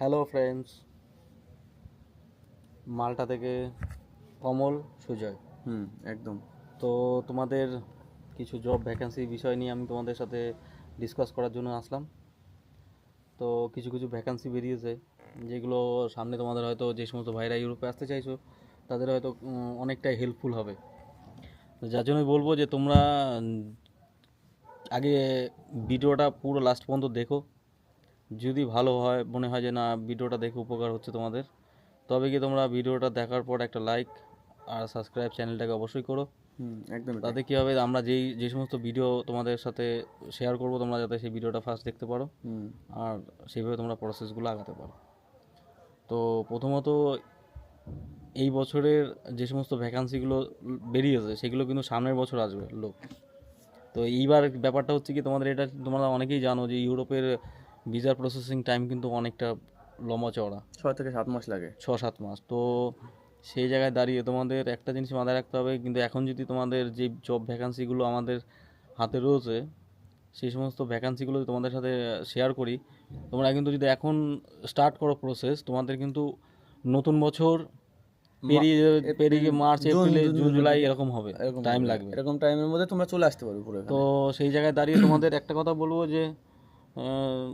Hello friends, মালটা থেকে কমল সুজয়। হুম, একদম। তো তোমাদের কিছু জব ভ্যাকেন্সি বিষয় নিয়ে আমি তোমাদের সাথে ডিসকাস করার জন্য আসলাম। তো কিছু কিছু ভ্যাকেন্সি বেরিয়েছে, যেগুলো সামনে তোমাদের হয়তো যে সমস্ত ভাইরা ইউরোপে আসতে চাইছো তাদের হয়তো অনেকটাই হেল্পফুল হবে। তো যার জন্যই বলবো যে তোমরা আগে ভিডিওটা পুরো লাস্ট পর্যন্ত দেখো। যদি ভালো হয়, মনে হয় যে না ভিডিওটা দেখে উপকার হচ্ছে তোমাদের, তবে কি তোমরা ভিডিওটা দেখার পর একটা লাইক আর সাবস্ক্রাইব চ্যানেলটাকে অবশ্যই করো। একদমই তাই। তাতে কী হবে, আমরা যে সমস্ত ভিডিও তোমাদের সাথে শেয়ার করব তোমরা যাতে সেই ভিডিওটা ফার্স্ট দেখতে পারো হুম, আর সেইভাবে তোমরা প্রসেসগুলো আগাতে পারো। তো প্রথমত এই বছরের যে সমস্ত ভ্যাকান্সিগুলো বেরিয়েছে সেগুলো কিন্তু সামনের বছর আসবে লোক। তো এইবার ব্যাপারটা হচ্ছে কি, তোমাদের এটা তোমরা অনেকেই জানো যে ইউরোপের ভিসার প্রসেসিং টাইম কিন্তু অনেকটা লম্বা চওড়া, 6 থেকে 7 মাস লাগে। 6-7 মাস। তো সেই জায়গায় দাঁড়িয়ে তোমাদের একটা জিনিস মাথায় রাখতে হবে, কিন্তু এখন যদি তোমাদের যে জব ভ্যাকান্সিগুলো আমাদের হাতে রয়েছে সেই সমস্ত ভ্যাকান্সিগুলো যদি তোমাদের সাথে শেয়ার করি, তোমরা কিন্তু যদি এখন স্টার্ট করো প্রসেস, তোমাদের কিন্তু নতুন বছর পেরিয়ে এপ্রিল, মার্চ জুন, এপ্রিলে জুন, জুন জুলাই জুলাই এরকম হবে, এরকম টাইম হবে। লাগবে। এরকম টাইমের মধ্যে তোমরা চলে আসতে পারবে পুরো তো এখানে। সেই জায়গায় দাঁড়িয়ে তোমাদের একটা কথা বলবো যে আহ,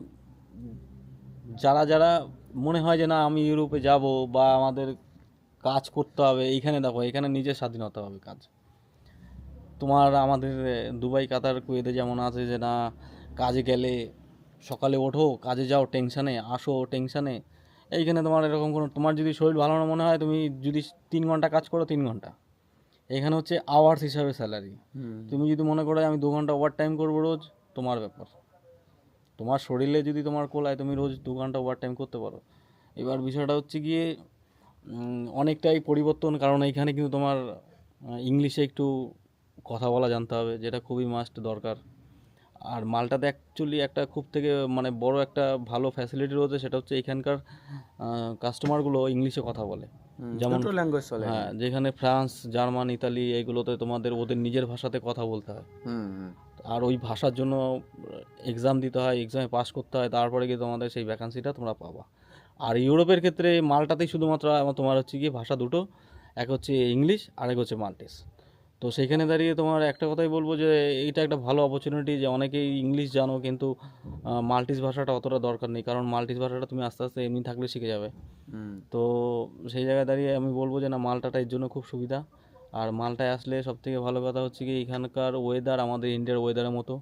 যারা যারা মনে হয় যে না আমি ইউরোপে যাব বা আমাদের কাজ করতে হবে, এইখানে দেখো এখানে নিজের স্বাধীনতা হবে কাজ। তোমার আমাদের দুবাই কাতার কুয়েতে যেমন আছে যে না কাজে গেলে সকালে ওঠো কাজে যাও টেনশানে, আসো টেনশানে। এইখানে তোমার এরকম কোনো, তোমার যদি শরীর ভালো না মনে হয়, তুমি যদি 3 ঘন্টা কাজ করো 3 ঘন্টা, এখানে হচ্ছে আওয়ার্স হিসাবে স্যালারি। হুম, তুমি যদি মনে করো আমি 2 ঘন্টা ওভার টাইম করবো রোজ, তোমার ব্যাপার। তোমার শরীরে যদি তোমার কোলায় তুমি রোজ 2 ঘন্টা ওভার টাইম করতে পারো। এবার বিষয়টা হচ্ছে গিয়ে অনেকটাই পরিবর্তন, কারণ এইখানে কিন্তু তোমার ইংলিশে একটু কথা বলা জানতে হবে, যেটা খুবই মাস্ট দরকার। আর মালটাতে অ্যাকচুয়ালি একটা খুব থেকে মানে বড় একটা ভালো ফ্যাসিলিটি রয়েছে, সেটা হচ্ছে এখানকার কাস্টমারগুলো ইংলিশে কথা বলে। যেমন দুটো ল্যাঙ্গুয়েজ চলে হ্যাঁ, এখানে। যেখানে ফ্রান্স, জার্মান, ইতালি এইগুলোতে তোমাদের ওদের নিজের ভাষাতে কথা বলতে হয়। হুম, হুম, আর ওই ভাষার জন্য এক্সাম দিতে হয়, এক্সামে পাস করতে হয়, তারপরে গিয়ে তোমাদের সেই ভ্যাকান্সিটা তোমরা পাবা। আর ইউরোপের ক্ষেত্রে মালটাতেই শুধুমাত্র তোমার হচ্ছে কি ভাষা দুটো, এক হচ্ছে ইংলিশ আর এক হচ্ছে মাল্টিস। তো সেইখানে দাঁড়িয়ে তোমার একটা কথাই বলবো যে এইটা একটা ভালো অপরচুনিটি, যে অনেকেই ইংলিশ জানো কিন্তু মাল্টিস ভাষাটা অতটা দরকার নেই, কারণ মাল্টিস ভাষাটা তুমি আস্তে আস্তে এমনি থাকলে শিখে যাবে। হুম, তো সেই জায়গায় দাঁড়িয়ে আমি বলবো যে না মালটাটা এর জন্য খুব সুবিধা। আর মালটায় আসলে সবথেকে ভালো কথা হচ্ছে কি এখানকার ওয়েদার আমাদের ইন্ডিয়ার ওয়েদারের মতো,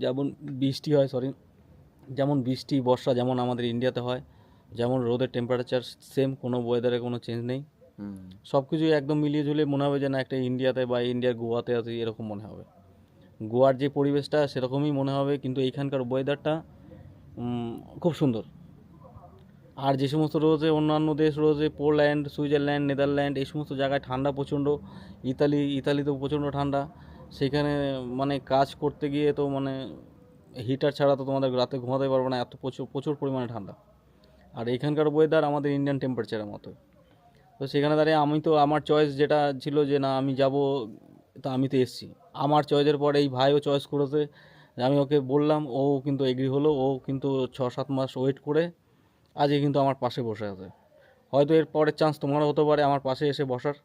যেমন বৃষ্টি হয়, যেমন বৃষ্টি বর্ষা যেমন আমাদের ইন্ডিয়াতে হয়, যেমন রোদের টেম্পারেচার সেম, কোনো ওয়েদারে কোনো চেঞ্জ নেই। হুম, সব কিছুই একদম মিলিয়ে ঝুলিয়ে মনে হবে যে না একটা ইন্ডিয়াতে বা ইন্ডিয়ার গোয়াতে আছি, এরকম মনে হবে। গোয়ার যে পরিবেশটা সেরকমই মনে হবে, কিন্তু এইখানকার ওয়েদারটা খুব সুন্দর। আর যে সমস্ত রয়েছে অন্যান্য দেশ রয়েছে, পোল্যান্ড, সুইজারল্যান্ড, নেদারল্যান্ড, এই সমস্ত জায়গায় ঠান্ডা প্রচণ্ড। ইতালিতেও প্রচণ্ড ঠান্ডা। সেখানে মানে কাজ করতে গিয়ে তো মানে হিটার ছাড়া তো তোমাদের রাতে ঘুমাতে পারবে না, এত প্রচুর প্রচুর পরিমাণে ঠান্ডা। আর এখানকার ওয়েদার আমাদের ইন্ডিয়ান টেম্পারেচারের মতো। তো সেখানে দাঁড়িয়ে আমি তো আমার চয়েস যেটা ছিল যে না আমি যাব, তা আমি তো এসছি। আমার চয়েসের পরে এই ভাইও চয়েস করেছে, আমি ওকে বললাম, ও কিন্তু এগ্রি হলো, ও কিন্তু 6-7 মাস ওয়েট করে আজকে কিন্তু আমার পাশে বসে আছে। হয়তো এর পরের চান্স তোমারও হতে পারে আমার পাশে এসে বসার,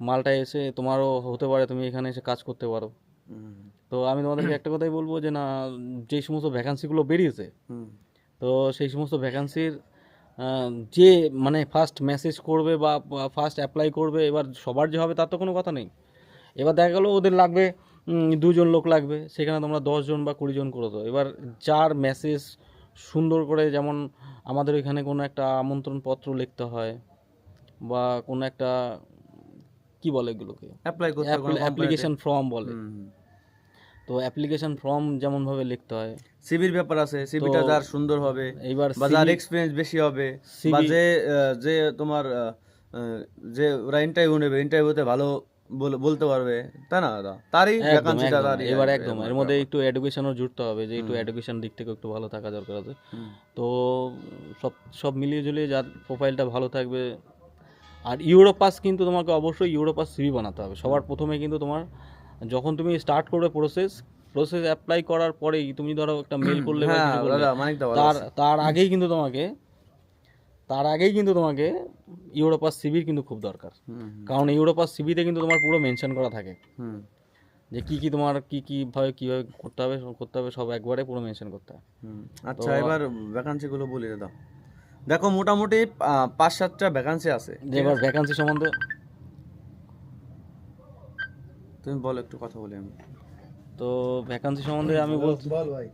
মালটায় এসে তোমারও হতে পারে তুমি এখানে এসে কাজ করতে পারো। হুম, তো আমি তোমাদেরকে একটা কথাই বলবো যে না, যে সমস্ত ভ্যাকান্সিগুলো বেরিয়েছে, হুম, তো সেই সমস্ত ভ্যাকান্সির যে মানে ফার্স্ট মেসেজ করবে বা ফার্স্ট অ্যাপ্লাই করবে, এবার সবার যে হবে তার তো কোনো কথা নেই। এবার দেখা গেলো ওদের লাগবে 2 জন লোক লাগবে, সেখানে তোমরা 10 জন বা 20 জন করে দাও। এবার যার মেসেজ সুন্দর করে, যেমন আমাদের এখানে কোনো একটা আমন্ত্রণ পত্র লিখতে হয় বা কোনো একটা কি বলে এগুলোকে, অ্যাপ্লাই করতে হবে কোনো কোম্পানিতে। অ্যাপ্লিকেশন ফর্ম বলে। হুম, হুম। তো অ্যাপ্লিকেশন ফর্ম যেমনভাবে লিখতে হয়, সিভির ব্যাপার আছে, তো সিভিটা যার সুন্দর হবে এইবার বা যার সিভি এক্সপিরিয়েন্স বেশি হবে বা সিভি যে তোমার যে ওরা ইন্টারভিউ নেবে, ইন্টারভিউতে ভালো বলতে পারবে, তাই না দাদা? তারই একদম ভ্যাকান্সিটা একদম তারই এবার আসবে, একদম এরকম এর একটা মধ্যে ব্যাপার। একটু এডুকেশনও জুড়তে হবে, যে একটু হুম, এডুকেশন দিক থেকে একটু ভালো থাকা দরকার আছে। হুম, তো সব সব মিলিয়ে ঝুলিয়ে যার প্রোফাইলটা ভালো থাকবে। আর ইউরোপাস কিন্তু তোমাকে অবশ্যই ইউরোপাস সিভি বানাতে হবে সবার প্রথমে, কিন্তু তোমার যখন তুমি স্টার্ট করবে প্রসেস, প্রসেস অ্যাপ্লাই করার পরেই তুমি ধরো একটা মেল করলে বা হ্যাঁ কিছু করলে, দাদা মানিক দা ভালো তার আছে। তার আগেই কিন্তু তোমাকে ইউরোপাস সিভির কিন্তু খুব দরকার। হুম কারণ ইউরোপাস সিভিতে কিন্তু তোমার পুরো মেনশন করা থাকে হুম যে তোমার কীভাবে করতে হবে সব একবারে পুরো মেনশন করতে হয়। হুম। আচ্ছা এবার ভ্যাকান্সিগুলো বলি দাদা। দেখো মোটামুটি 5-7টা ভ্যাকান্সি আছে। যে এবার ভ্যাকান্সি সম্বন্ধে তুমি বলো, একটু কথা বলি আমি। তো ভ্যাকান্সি সম্বন্ধে আমি বলছি, বল ভাই।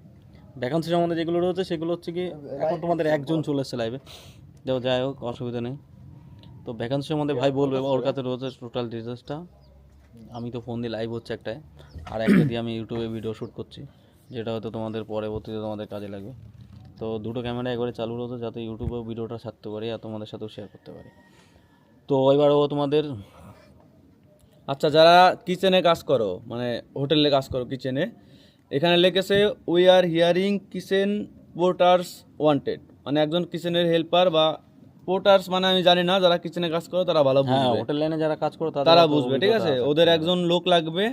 ভ্যাকান্সি সম্বন্ধে যেগুলো রয়েছে সেগুলো হচ্ছে কি, এখন তোমাদের একজন চলে এসছে লাইভে, যাই হোক অসুবিধা নেই। তো ভ্যাকান্সি সম্বন্ধে ভাই বলবে, ওর কাছে রয়েছে টোটাল ডিটেলসটা। আমি তো ফোন দিয়ে লাইভ হচ্ছে একটায়, আর একটা দিয়ে আমি ইউটিউবে ভিডিও শ্যুট করছি, যেটা হয়তো তোমাদের পরবর্তীতে তোমাদের কাজে লাগবে। তো দুটো ক্যামেরা একবারে চালু রয়েছে যাতে ইউটিউবেও ভিডিওটা ছাড়তে পারি আর তোমাদের সাথেও শেয়ার করতে পারি। তো এবারও তোমাদের আচ্ছা যারা কিচেনে কাজ করো, মানে হোটেলে কাজ করো কিচেনে, এখানে লিখেছে we are hearing kitchen পোর্টার্স wanted, মানে একজন কিচেনের হেল্পার বা পোর্টার্স মানে আমি জানি না, যারা কিচেনে কাজ করো তারা ভালো হ্যাঁ বুঝবে, হোটেল লাইনে যারা কাজ করো তারা বুঝবে, ঠিক আছে। ওদের একজন লোক লাগবে,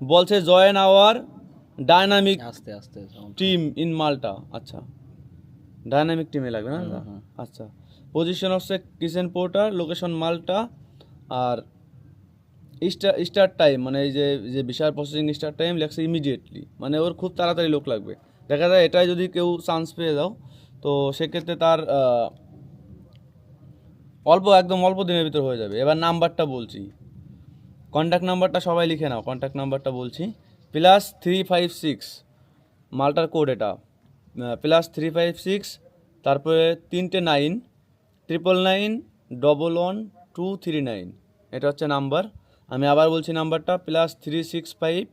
বলছে জয়েন আওয়ার ডায়নামিক আস্তে আস্তে টিম ইন মাল্টা। আচ্ছা ডায়নামিক টিমে লাগবে না দাদা? আচ্ছা পজিশন হচ্ছে কিচেন পোর্টার, লোকেশন মাল্টা, আর স্টার্ট টাইম মানে এই যে যে বিশাল প্রসেসিং স্টার্ট টাইম লেখছে ইমিডিয়েটলি, মানে ওর খুব তাড়াতাড়ি লোক লাগবে। দেখা যায় এটাই যদি কেউ চান্স পেয়ে যাও তো সেক্ষেত্রে তার একদম অল্প দিনের ভিতর হয়ে যাবে। এবার নাম্বারটা বলছি, কন্ট্যাক্ট নাম্বারটা সবাই লিখে নাও, কন্ট্যাক্ট নাম্বারটা বলছি +356, মালটার কোড এটা, +356 তারপরে 3টে 9 999111239, এটা হচ্ছে নাম্বার। আমি আবার বলছি নাম্বারটা +365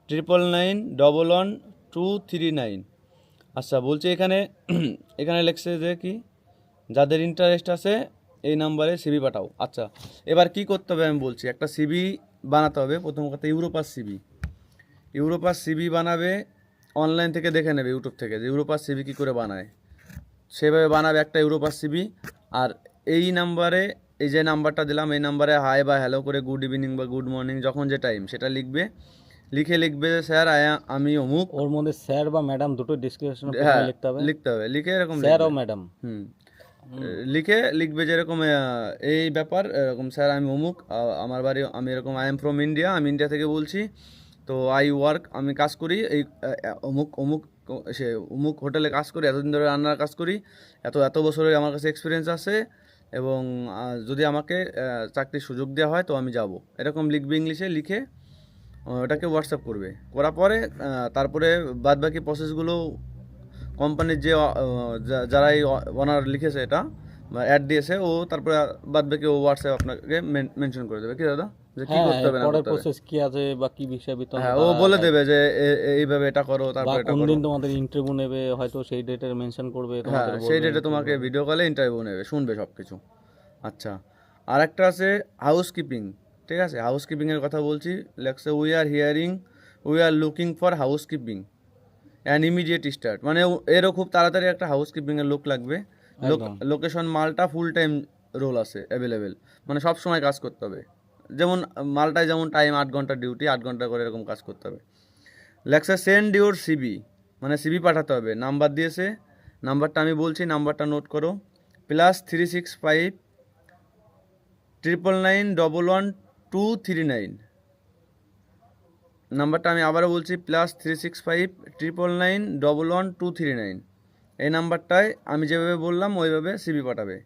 999111239। আচ্ছা বলছি এখানে এখানে লেখছে যে কি, যাদের ইন্টারেস্ট আছে এই নাম্বারে সিভি পাঠাও। আচ্ছা এবার কি করতে হবে আমি বলছি, একটা সিভি বানাতে হবে। প্রথম কথা ইউরোপাস সিভি বানাবে, অনলাইন থেকে দেখে নেবে ইউটিউব থেকে যে ইউরোপাস সিভি কী করে বানায়, সেভাবে বানাবে একটা ইউরোপাস সিভি। আর এই নাম্বারে, এই যে নাম্বারটা দিলাম এই নাম্বারে হাই বা হ্যালো করে গুড ইভিনিং বা গুড মর্নিং যখন যে টাইম সেটা লিখবে, লিখবে যে স্যার আমি অমুক। ওর মধ্যে স্যার বা ম্যাডাম দুটো ডিসক্রিপশনে হ্যাঁ লিখতে হবে, লিখে এরকম স্যার ও ম্যাডাম। লিখবে যে এরকম এই ব্যাপার এরকম, স্যার আমি অমুক, আমার বাড়ি, আমি এরকম আই এম ফ্রম ইন্ডিয়া, আমি ইন্ডিয়া থেকে বলছি, তো আই ওয়ার্ক, আমি কাজ করি এই অমুক অমুক অমুক হোটেলে কাজ করি, এতদিন ধরে রান্নার কাজ করি, এত বছরের আমার কাছে এক্সপিরিয়েন্স আছে, এবং যদি আমাকে চাকরির সুযোগ দেওয়া হয় তো আমি যাব, এরকম লিখবে ইংলিশে। লিখে ওটাকে হোয়াটসঅ্যাপ করবে, করার পরে তারপরে বাদবাকি প্রসেসগুলো কোম্পানির যে যারা এই ওনার লিখেছে এটা বা অ্যাড দিয়েছে, ও তারপরে বাদবাকি ও হোয়াটসঅ্যাপ আপনাকে মেনশন করে দেবে, কি দাদা, যে কি করতে হবে না পরের করতে হবে। প্রসেস কি আছে বা কি বিষয় বৃত্তান্ত, হ্যাঁ ও বলে দেবে যে এইভাবে এটা করো, বা তারপরে এটা কোন করো। দিন তোমাদের ইন্টারভিউ নেবে, হয়তো সেই ডেটের মেনশন করবে, হ্যাঁ তোমাদের সেই বলবে ডেটে তোমাকে ভিডিও কলে ইন্টারভিউ নেবে, শুনবে সব কিছু। আচ্ছা আর একটা আছে হাউসকিপিং, ঠিক আছে, হাউসকিপিংয়ের কথা বলছি। লেখছে we are looking for housekeeping and immediate start, মানে এরও খুব তাড়াতাড়ি একটা হাউসকিপিংয়ের লোক লাগবে। একদম। লোকেশন মালটা, ফুল টাইম রোল আছে অ্যাভেলেবেল, মানে সব সময় কাজ করতে হবে। যেমন মালটায় যেমন টাইম 8 ঘন্টা ডিউটি, 8 ঘন্টা করে এরকম কাজ করতে হবে। লেখছে সেন্ড ইউর সিবি, মানে সিবি পাঠাতে হবে। নাম্বার দিয়েছে, নাম্বারটা আমি বলছি, নাম্বারটা নোট করো, +365 999111239। নাম্বারটা আমি আবারও বলছি, +365 999111239। এই নাম্বারটায় আমি যেভাবে বললাম ওইভাবে সিবি পাঠাবে।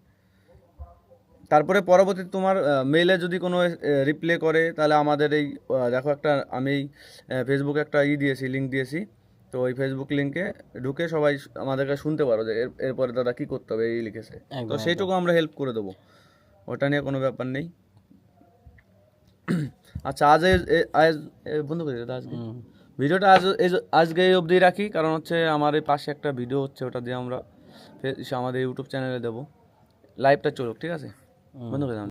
তারপরে পরবর্তীতে তোমার মেইলে যদি কোনো রিপ্লাই করে, তাহলে আমাদের এই দেখো একটা আমি ফেসবুকে একটা দিয়েছি, লিঙ্ক দিয়েছি, তো ওই ফেসবুক লিঙ্কে ঢুকে সবাই আমাদেরকে শুনতে পারো যে এরপরে দাদা কী করতে হবে, এই লিখেছে, তো সেইটুকু আমরা হেল্প করে দেবো, ওটা নিয়ে কোনো ব্যাপার নেই। আচ্ছা আজ বন্ধু করে দাদা, আজকে ভিডিওটা আজকে এই অবধি রাখি, কারণ হচ্ছে আমার এই পাশে একটা ভিডিও হচ্ছে, ওটা দিয়ে আমরা আমাদের ইউটিউব চ্যানেলে দেবো, লাইভটা চলুক, ঠিক আছে বন্ধু করে